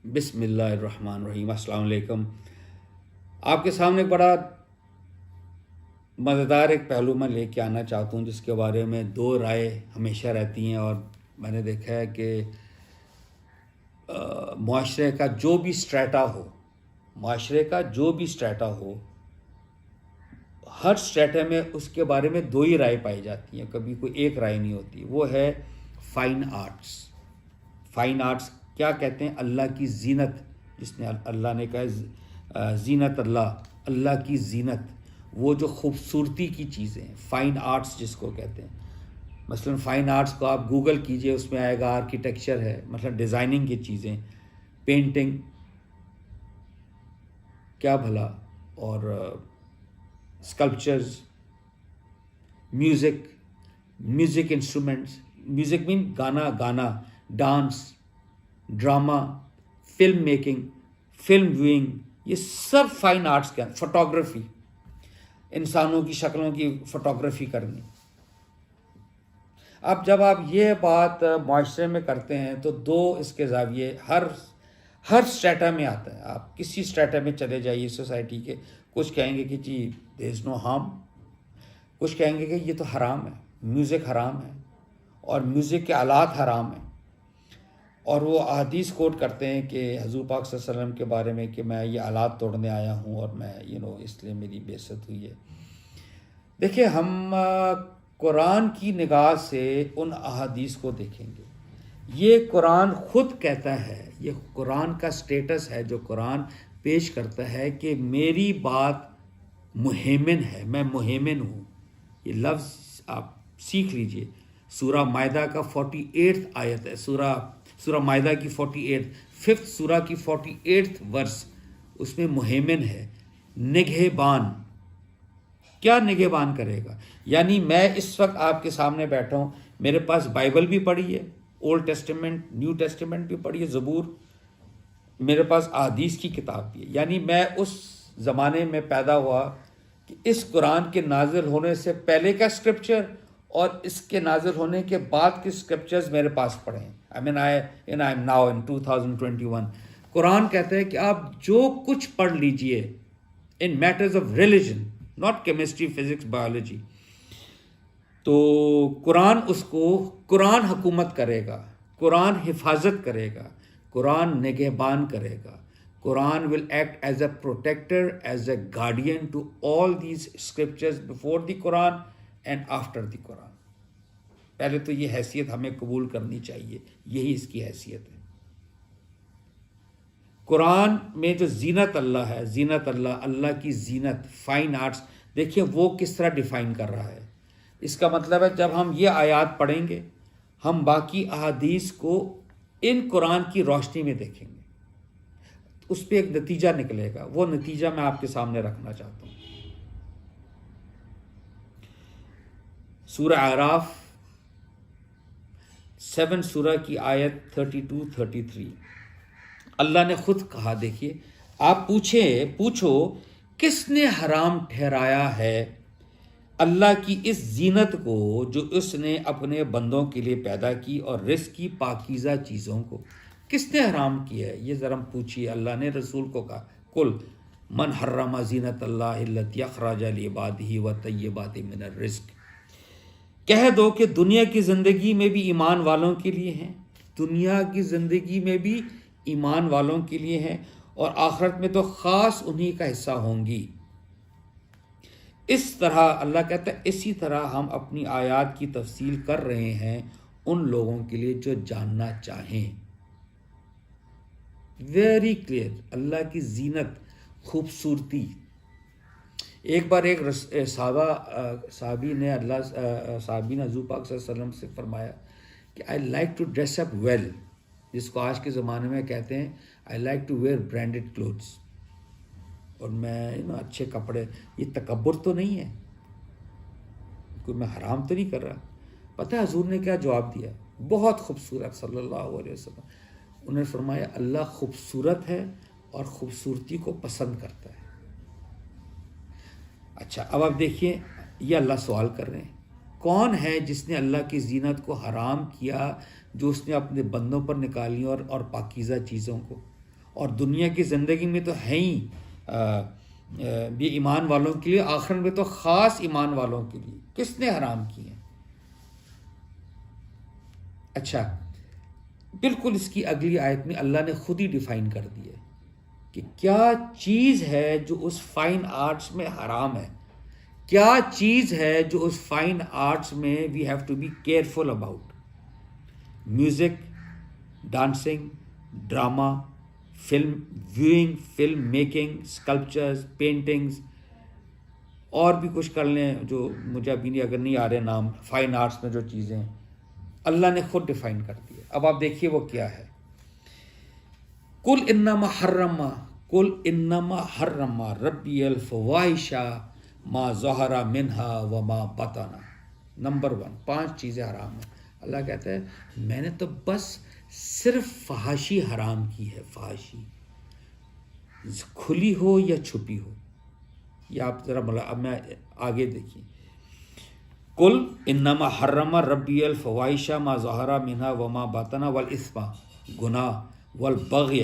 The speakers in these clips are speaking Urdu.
بسم اللہ الرحمن الرحیم۔ السلام علیکم۔ آپ کے سامنے ایک بڑا مزیدار ایک پہلو میں لے کے آنا چاہتا ہوں، جس کے بارے میں دو رائے ہمیشہ رہتی ہیں، اور میں نے دیکھا ہے کہ معاشرے کا جو بھی سٹریٹا ہو ہر سٹریٹا میں اس کے بارے میں دو ہی رائے پائی جاتی ہیں، کبھی کوئی ایک رائے نہیں ہوتی۔ وہ ہے فائن آرٹس۔ فائن آرٹس کیا کہتے ہیں؟ اللہ کی زینت، جس نے اللہ نے کہا زینت اللہ کی زینت، وہ جو خوبصورتی کی چیزیں، فائن آرٹس جس کو کہتے ہیں۔ مثلا فائن آرٹس کو آپ گوگل کیجئے، اس میں آئے گا آرکیٹیکچر ہے، مثلا ڈیزائننگ کی چیزیں، پینٹنگ، کیا بھلا، اور اسکلپچرز، میوزک انسٹرومنٹس، میوزک مین گانا، dance, drama, film making, film viewing, یہ سب فائن آرٹس کے ہیں۔ فوٹوگرافی، انسانوں کی شکلوں کی فوٹوگرافی کرنی۔ اب جب آپ یہ بات معاشرے میں کرتے ہیں تو دو اس کے زاویے ہر سٹریٹا میں آتا ہے۔ آپ کسی سٹریٹا میں چلے جائیے سوسائٹی کے، کچھ کہیں گے کہ جی دیر از نو ہارم، کچھ کہیں گے کہ یہ تو حرام ہے، میوزک حرام ہے، اور میوزک کے آلات حرام ہیں، اور وہ احادیث کوٹ کرتے ہیں کہ حضور پاک صلی اللہ علیہ وسلم کے بارے میں کہ میں یہ آلات توڑنے آیا ہوں، اور میں اس لیے میری بے عزت ہوئی ہے۔ دیکھیں، ہم قرآن کی نگاہ سے ان احادیث کو دیکھیں گے۔ یہ قرآن خود کہتا ہے، یہ قرآن کا سٹیٹس ہے جو قرآن پیش کرتا ہے کہ میری بات مہیمن ہے، میں مہیمن ہوں۔ یہ لفظ آپ سیکھ لیجئے۔ سورہ مائدہ کا 48 آیت ہے، سورہ مائدہ کی 48، 5 سورہ کی 48 ورس، اس میں مہیمن ہے، نگہبان۔ کیا نگہبان کرے گا؟ یعنی میں اس وقت آپ کے سامنے بیٹھا ہوں، میرے پاس بائبل بھی پڑھی ہے، اولڈ ٹیسٹیمنٹ، نیو ٹیسٹیمنٹ بھی پڑھی ہے، زبور، میرے پاس احادیث کی کتاب بھی ہے۔ یعنی میں اس زمانے میں پیدا ہوا کہ اس قرآن کے نازل ہونے سے پہلے کا اسکرپچر اور اس کے نازل ہونے کے بعد کے اسکرپچرز میرے پاس پڑھے ہیں۔ I am now in 2021۔ قرآن کہتا ہے کہ آپ جو کچھ پڑھ لیجئے in matters of religion، not chemistry، physics، biology، تو قرآن حکومت کرے گا، قرآن حفاظت کرے گا، قرآن نگہبان کرے گا۔ قرآن will act as a protector, as a guardian to all these scriptures before the Quran and after the Quran۔ پہلے تو یہ حیثیت ہمیں قبول کرنی چاہیے، یہی اس کی حیثیت ہے۔ قرآن میں جو زینت اللہ ہے، زینت اللہ کی زینت، فائن آرٹس، دیکھیے وہ کس طرح ڈیفائن کر رہا ہے۔ اس کا مطلب ہے جب ہم یہ آیات پڑھیں گے، ہم باقی احادیث کو ان قرآن کی روشنی میں دیکھیں گے، اس پہ ایک نتیجہ نکلے گا۔ وہ نتیجہ میں آپ کے سامنے رکھنا چاہتا ہوں۔ سورہ اعراف 7 سورہ کی آیت 32-33، اللہ نے خود کہا، دیکھیے، آپ پوچھو کس نے حرام ٹھہرایا ہے اللہ کی اس زینت کو جو اس نے اپنے بندوں کے لیے پیدا کی، اور رزق کی پاکیزہ چیزوں کو کس نے حرام کیا ہے؟ یہ ذرا پوچھیے۔ اللہ نے رسول کو کہا، قل من حرم زینت اللہ التی اخرج لعبادہ والطیبات من الرزق۔ کہہ دو کہ دنیا کی زندگی میں بھی ایمان والوں کے لیے ہیں، دنیا کی زندگی میں بھی ایمان والوں کے لیے ہیں، اور آخرت میں تو خاص انہی کا حصہ ہوں گی۔ اس طرح اللہ کہتا ہے، اسی طرح ہم اپنی آیات کی تفصیل کر رہے ہیں ان لوگوں کے لیے جو جاننا چاہیں۔ ویری کلیئر، اللہ کی زینت، خوبصورتی۔ ایک بار ایک صحابی نے حضور پاک صلی اللہ علیہ وسلم سے فرمایا کہ I like to dress up well، جس کو آج کے زمانے میں کہتے ہیں I like to wear branded clothes، اور میں اچھے کپڑے۔ یہ تکبر تو نہیں ہے، کوئی میں حرام تو نہیں کر رہا۔ پتہ ہے حضور نے کیا جواب دیا؟ بہت خوبصورت، صلی اللہ علیہ وسلم۔ انہوں نے فرمایا، اللہ خوبصورت ہے اور خوبصورتی کو پسند کرتا ہے۔ اچھا، اب آپ دیکھیے، یہ اللہ سوال کر رہے ہیں، کون ہے جس نے اللہ کی زینت کو حرام کیا، جو اس نے اپنے بندوں پر نکالی اور پاکیزہ چیزوں کو؟ اور دنیا کی زندگی میں تو ہے ہی بھی ایمان والوں کے لیے، آخرت میں تو خاص ایمان والوں کے لیے۔ کس نے حرام کی ہیں؟ اچھا، بالکل اس کی اگلی آیت میں اللہ نے خود ہی ڈیفائن کر دیا کہ کیا چیز ہے جو اس فائن آرٹس میں حرام ہے، کیا چیز ہے جو اس فائن آرٹس میں we have to be careful about. Music, dancing, drama, film viewing, film making, sculptures, paintings, اور بھی کچھ کر لیں جو مجھے ابھی اگر نہیں آ رہے نام، فائن آرٹس میں جو چیزیں ہیں اللہ نے خود ڈیفائن کر دیا۔ اب آپ دیکھیے وہ کیا ہے۔ قل انما حرم ربی الفواحش ما ظہر منہا وما بطن۔ نمبر 1، 5 چیزیں حرام ہیں۔ اللہ کہتا ہے میں نے تو بس صرف فحاشی حرام کی ہے، فحاشی کھلی ہو یا چھپی ہو۔ یہ آپ ذرا اب میں آگے دیکھیے، قل انما حرم ربی الفواحش ما ظہر منہا وما بطن والاثم، گناہ، والبغی،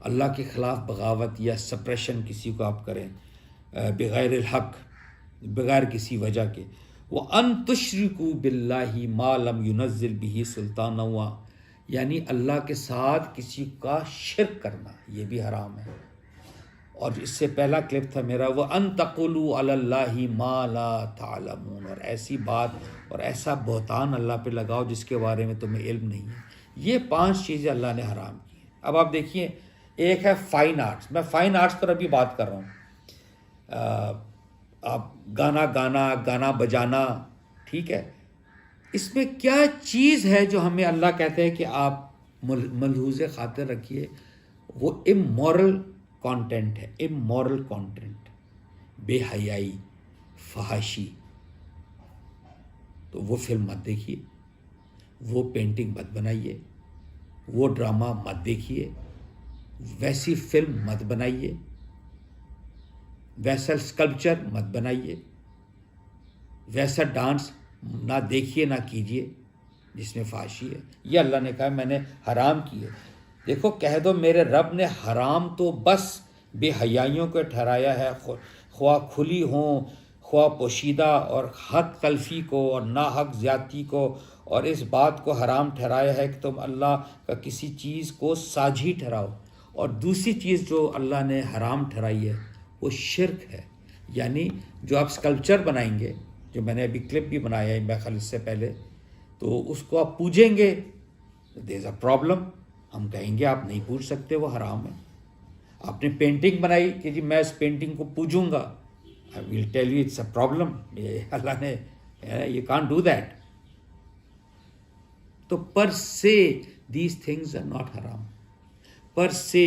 اللہ کے خلاف بغاوت یا سپریشن کسی کو آپ کریں بغیر الحق، بغیر کسی وجہ کے، وَأَن تُشْرِكُوا بِاللَّهِ مَا لَمْ يُنَزِّلْ بِهِ سُلْطَانًا، یعنی اللہ کے ساتھ کسی کا شرک کرنا، یہ بھی حرام ہے۔ اور اس سے پہلا کلپ تھا میرا، وَأَن تَقُولُوا عَلَى اللَّهِ مَا لَا تَعْلَمُونَ، اور ایسی بات اور ایسا بہتان اللہ پہ لگاؤ جس کے بارے میں تمہیں علم نہیں ہے۔ یہ 5 چیزیں اللہ نے حرام کی ہیں۔ اب آپ دیکھیے، ایک ہے فائن آرٹس، میں فائن آرٹس پر ابھی بات کر رہا ہوں، آپ گانا بجانا، ٹھیک ہے، اس میں کیا چیز ہے جو ہمیں اللہ کہتے ہیں کہ آپ ملحوظ خاطر رکھیے؟ وہ امورل کانٹینٹ ہے، امورل کانٹینٹ، بے حیائی، فحاشی۔ تو وہ فلم مت دیکھیے، وہ پینٹنگ مت بنائیے، وہ ڈرامہ مت دیکھیے، ویسی فلم مت بنائیے، ویسا اسکلپچر مت بنائیے، ویسا ڈانس نہ دیکھیے نہ کیجیے جس میں فحاشی ہے۔ یہ اللہ نے کہا میں نے حرام کی ہے۔ دیکھو، کہہ دو میرے رب نے حرام تو بس بے حیائیوں کو ٹھہرایا ہے، خواہ کھلی ہوں خواہ پوشیدہ، اور حق تلفی کو اور ناحق زیادتی کو، اور اس بات کو حرام ٹھہرایا ہے کہ تم اللہ کا کسی چیز کو ساجھی ٹھہراؤ۔ اور دوسری چیز جو اللہ نے حرام ٹھہرائی ہے وہ شرک ہے، یعنی جو آپ اسکلپچر بنائیں گے، جو میں نے ابھی کلپ بھی بنایا ہے میرے خیال اس سے پہلے، تو اس کو آپ پوجیں گے، دیر از اے پرابلم، ہم کہیں گے آپ نہیں پوج سکتے، وہ حرام ہے۔ آپ نے پینٹنگ بنائی کہ جی میں اس پینٹنگ کو پوجوں گا، I will tell you it's a problem، یہ اللہ نے you can't do that۔ تو پر سے these things are not حرام، پر سے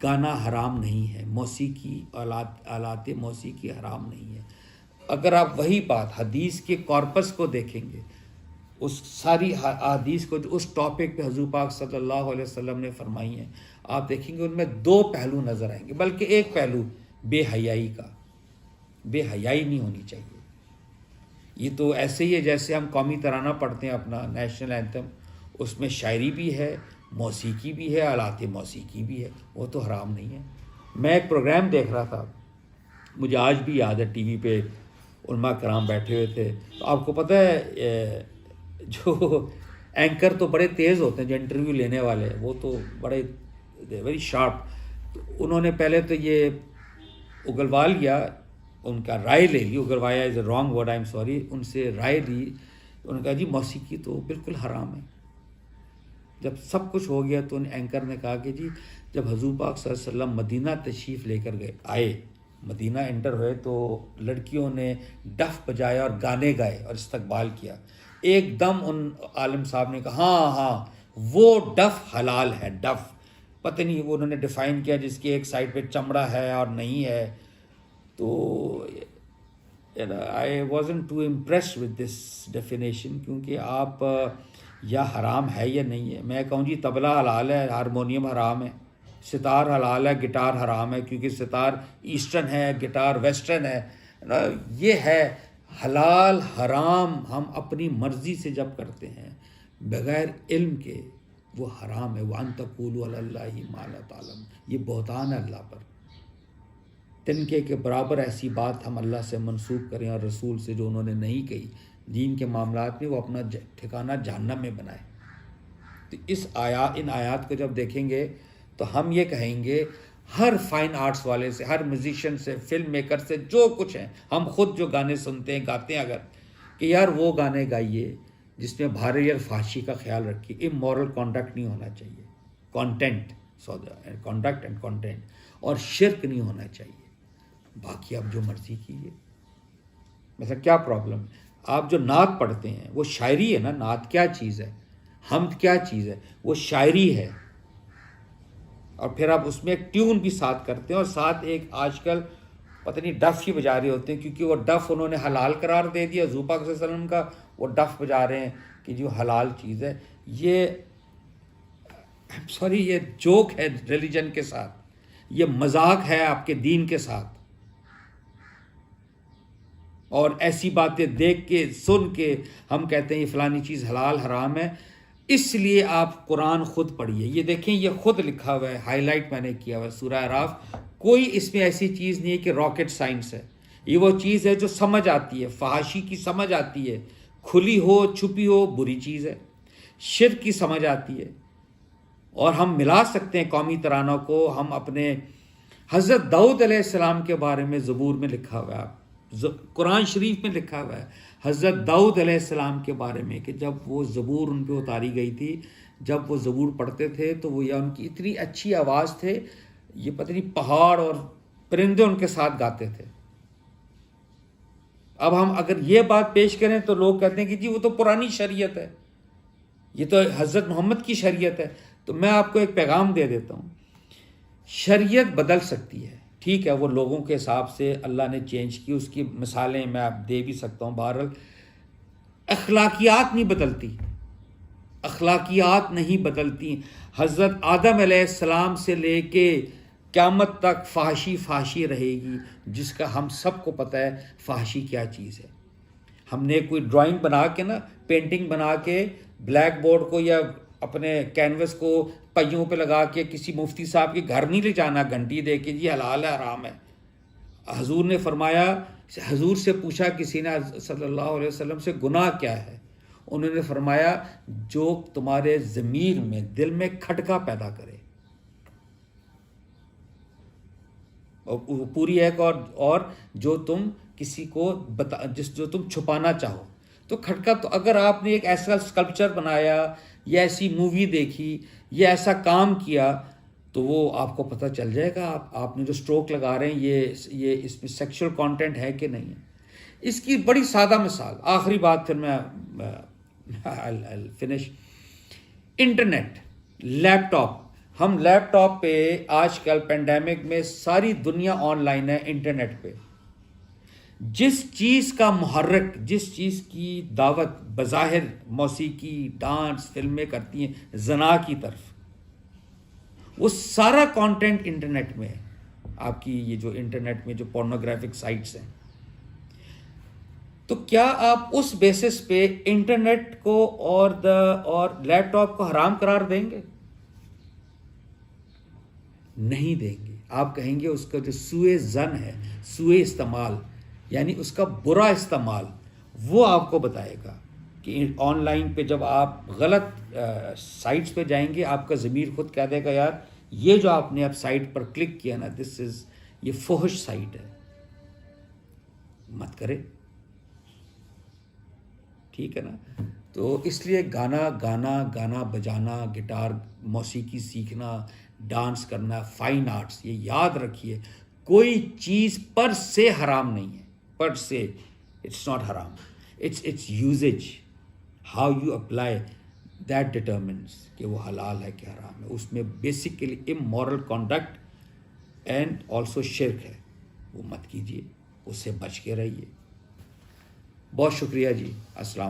گانا حرام نہیں ہے، موسیقی، آلات موسیقی حرام نہیں ہے۔ اگر آپ وہی بات حدیث کے کارپس کو دیکھیں گے، اس ساری حدیث کو جو اس ٹاپک پہ حضور پاک صلی اللہ علیہ وسلم نے فرمائی ہیں، آپ دیکھیں گے ان میں 2 پہلو نظر آئیں گے، بلکہ ایک پہلو بے حیائی کا۔ بے حیائی نہیں ہونی چاہیے۔ یہ تو ایسے ہی ہے جیسے ہم قومی ترانہ پڑھتے ہیں اپنا نیشنل اینتھم، اس میں شاعری بھی ہے، موسیقی بھی ہے، آلات موسیقی بھی ہے، وہ تو حرام نہیں ہے۔ میں ایک پروگرام دیکھ رہا تھا، مجھے آج بھی یاد ہے، ٹی وی پہ علماء کرام بیٹھے ہوئے تھے، تو آپ کو پتہ ہے جو اینکر تو بڑے تیز ہوتے ہیں، جو انٹرویو لینے والے وہ تو بڑے ویری شارپ۔ تو انہوں نے پہلے تو یہ اگلوا لیا، ان کا رائے لے لی، اگلوایا is a wrong word, I am sorry, ان سے رائے لی، انہوں نے کہا جی موسیقی تو بالکل حرام ہے۔ جب سب کچھ ہو گیا تو ان اینکر نے کہا کہ جی جب حضور پاک صلی اللہ علیہ وسلم مدینہ تشریف لے کر آئے، مدینہ انٹر ہوئے، تو لڑکیوں نے ڈف بجایا اور گانے گائے اور استقبال کیا۔ ایک دم ان عالم صاحب نے کہا ہاں وہ ڈف حلال ہے، ڈف پتہ نہیں وہ انہوں نے ڈیفائن کیا جس کی ایک سائڈ پہ چمڑا ہے اور نہیں ہے۔ تو I wasn't too impressed with this definition، کیونکہ آپ یا حرام ہے یا نہیں ہے۔ میں کہوں جی طبلہ حلال ہے، ہارمونیم حرام ہے، ستار حلال ہے، گٹار حرام ہے، کیونکہ ستار ایسٹرن ہے، گٹار ویسٹرن ہے۔ یہ ہے حلال حرام، ہم اپنی مرضی سے جب کرتے ہیں بغیر علم کے، وہ حرام ہے. وَأَن تَقُولُوا عَلَى اللَّهِ مَا لَا تَعْلَمُونَ, یہ بہتان ہے اللہ پر. تنکے کے برابر ایسی بات ہم اللہ سے منسوب کریں اور رسول سے جو انہوں نے نہیں کہی دین کے معاملات میں, وہ اپنا ٹھکانہ جہنم میں بنائے. تو ان آیات کو جب دیکھیں گے تو ہم یہ کہیں گے ہر فائن آرٹس والے سے, ہر میوزیشین سے, فلم میکر سے, جو کچھ ہیں, ہم خود جو گانے سنتے ہیں گاتے ہیں, اگر کہ یار وہ گانے گائیے جس میں بھاری اور فحاشی کا خیال رکھیے. امورل کانڈکٹ نہیں ہونا چاہیے, کانڈکٹ اینڈ کانٹینٹ, اور شرک نہیں ہونا چاہیے. باقی آپ جو مرضی کیجیے. مثلا کیا پرابلم ہے, آپ جو نعت پڑھتے ہیں وہ شاعری ہے نا. نعت کیا چیز ہے, حمد کیا چیز ہے, وہ شاعری ہے. اور پھر آپ اس میں ایک ٹیون بھی ساتھ کرتے ہیں, اور ساتھ ایک آج کل پتہ نہیں ڈف ہی بجا رہے ہوتے ہیں, کیونکہ وہ ڈف انہوں نے حلال قرار دے دیا. حضور پاک صلی اللہ علیہ وسلم کا وہ ڈف بجا رہے ہیں کہ جو حلال چیز ہے. یہ یہ جوک ہے ریلیجن کے ساتھ, یہ مذاق ہے آپ کے دین کے ساتھ. اور ایسی باتیں دیکھ کے سن کے ہم کہتے ہیں یہ فلانی چیز حلال حرام ہے. اس لیے آپ قرآن خود پڑھیے. یہ دیکھیں, یہ خود لکھا ہوا ہے, ہائی لائٹ میں نے کیا ہوا ہے, سورہ اعراف. کوئی اس میں ایسی چیز نہیں ہے کہ راکٹ سائنس ہے. یہ وہ چیز ہے جو سمجھ آتی ہے, فحاشی کی سمجھ آتی ہے, کھلی ہو چھپی ہو بری چیز ہے. شرک کی سمجھ آتی ہے, اور ہم ملا سکتے ہیں قومی ترانوں کو. ہم اپنے حضرت داؤد علیہ السلام کے بارے میں زبور میں لکھا ہوا ہے, قرآن شریف میں لکھا ہوا ہے حضرت داؤد علیہ السلام کے بارے میں کہ جب وہ زبور ان پہ اتاری گئی تھی, جب وہ زبور پڑھتے تھے تو وہ, یا ان کی اتنی اچھی آواز تھے, یہ پتہ نہیں پہاڑ اور پرندے ان کے ساتھ گاتے تھے. اب ہم اگر یہ بات پیش کریں تو لوگ کہتے ہیں کہ جی وہ تو پرانی شریعت ہے, یہ تو حضرت محمد کی شریعت ہے. تو میں آپ کو ایک پیغام دے دیتا ہوں, شریعت بدل سکتی ہے, ٹھیک ہے, وہ لوگوں کے حساب سے اللہ نے چینج کی, اس کی مثالیں میں آپ دے بھی سکتا ہوں. بہرحال اخلاقیات نہیں بدلتی, اخلاقیات نہیں بدلتی. حضرت آدم علیہ السلام سے لے کے قیامت تک فحاشی رہے گی, جس کا ہم سب کو پتہ ہے فحاشی کیا چیز ہے. ہم نے کوئی ڈرائنگ بنا کے نا, پینٹنگ بنا کے بلیک بورڈ کو یا اپنے کینوس کو پہیوں پہ لگا کے کسی مفتی صاحب کے گھر نہیں لے جانا گھنٹی دے کے جی حلال ہے حرام ہے. حضور نے فرمایا, حضور سے پوچھا کسی نے صلی اللہ علیہ وسلم سے گناہ کیا ہے, انہوں نے فرمایا جو تمہارے ضمیر میں, دل میں کھٹکا پیدا کرے. اور پوری ایک اور جو تم کسی کو جو تم چھپانا چاہو. تو کھٹکا, تو اگر آپ نے ایک ایسا اسکلپچر بنایا یا ایسی مووی دیکھی یا ایسا کام کیا تو وہ آپ کو پتہ چل جائے گا آپ نے جو سٹروک لگا رہے ہیں یہ اس میں سیکشل کانٹینٹ ہے کہ نہیں ہے. اس کی بڑی سادہ مثال, آخری بات پھر میں فنش. انٹرنیٹ, لیپ ٹاپ. ہم لیپ ٹاپ پہ آج کل پینڈیمک میں ساری دنیا آن لائن ہے انٹرنیٹ پہ. جس چیز کا محرک, جس چیز کی دعوت بظاہر موسیقی, ڈانس, فلمیں کرتی ہیں زنا کی طرف, وہ سارا کانٹینٹ انٹرنیٹ میں ہے. آپ کی یہ جو انٹرنیٹ میں جو پورنوگرافک سائٹس ہیں, تو کیا آپ اس بیسس پہ انٹرنیٹ کو اور لیپ ٹاپ کو حرام قرار دیں گے؟ نہیں دیں گے. آپ کہیں گے اس کا جو سوء ظن ہے, سوء استعمال, یعنی اس کا برا استعمال, وہ آپ کو بتائے گا کہ آن لائن پہ جب آپ غلط سائٹس پہ جائیں گے, آپ کا ضمیر خود کہہ دے گا یار یہ جو آپ نے اب سائٹ پر کلک کیا نا, یہ فحش سائٹ ہے, مت کرے. ٹھیک ہے نا. تو اس لیے گانا بجانا, گٹار, موسیقی سیکھنا, ڈانس کرنا, فائن آرٹس, یہ یاد رکھیے کوئی چیز پر سے حرام نہیں ہے. پر سے اٹس ناٹ حرام, it's usage, how you apply that determines کہ وہ حلال ہے کہ حرام ہے. اس میں basically amoral conduct and also شرک ہے, وہ مت کیجیے, اس سے بچ کے رہیے. بہت شکریہ جی. السلام.